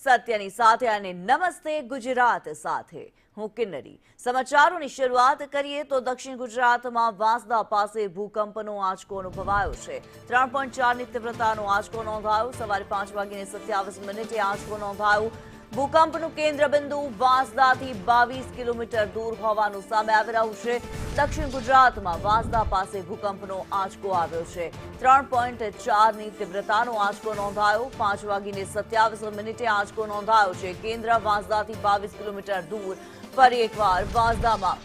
સત્યની સાથે અને નમસ્તે ગુજરાત સાથે હું કિન્નરી। સમાચારોની શરૂઆત કરીએ તો દક્ષિણ ગુજરાતમાં વાંસદા પાસે ભૂકંપનો આંચકો અનુભવાયો છે। 3.4ની તીવ્રતાનો આંચકો નોંધાયો। સવારે 5:27 આંચકો નોંધાયો। ભૂકંપનું કેન્દ્રબિંદુ વાંસદાથી 22 કિલોમીટર દૂર હોવાનું સામે આવી રહ્યું છે। દક્ષિણ ગુજરાતમાં વાંસદા પાસે ભૂકંપનો આંચકો આવ્યો છે। 3.4ની તીવ્રતાનો આંચકો નોંધાયો। 5:27 આંચકો નોંધાયો છે। કેન્દ્ર વાંસદાથી 22 કિલોમીટર દૂર। ફરી એકવાર વાંસદામાં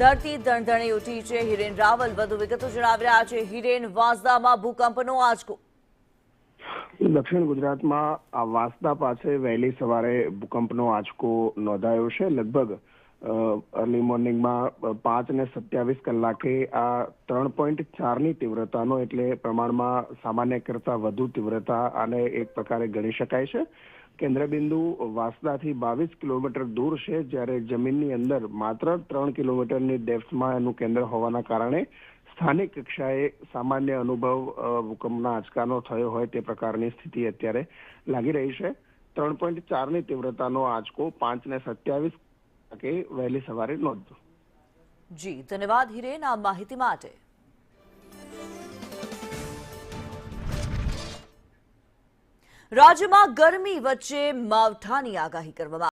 ધરતી ધણધણી ઉઠી છે। હિરેન રાવલ વધુ વિગતો જણાવી રહ્યા છે। હિરેન, વાંસદામાં ભૂકંપનો આંચકો। દક્ષિણ ગુજરાતમાં વાંસદા પાસે વહેલી સવારે ભૂકંપનો આંચકો નોંધાયો છે। લગભગ અર્લી મોર્નિંગમાં 5:27 કલાકે આ 3.4ની તીવ્રતાનો એટલે પ્રમાણમાં સામાન્ય કરતાં વધુ તીવ્રતા આને એક પ્રકારે ગણી શકાય છે। કેન્દ્રબિંદુ વાંસદાથી 22 કિલોમીટર દૂર છે, જ્યારે જમીનની અંદર માત્ર 3 કિલોમીટરની ડેપ્થમાં એનું કેન્દ્ર હોવાના કારણે સ્થાનિક કક્ષાએ સામાન્ય અનુભવ ભૂકંપના આંચકાનો થયો હોય તે પ્રકારની સ્થિતિ અત્યારે લાગી રહી છે। 3.4ની તીવ્રતાનો આંચકો 5:27 કલાકે વહેલી સવારે નોંધ્યો। જી ધન્યવાદ હિરેન આ માહિતી માટે। રાજ્યમાં ગરમી વચ્ચે માવઠાની આગાહી કરવામાં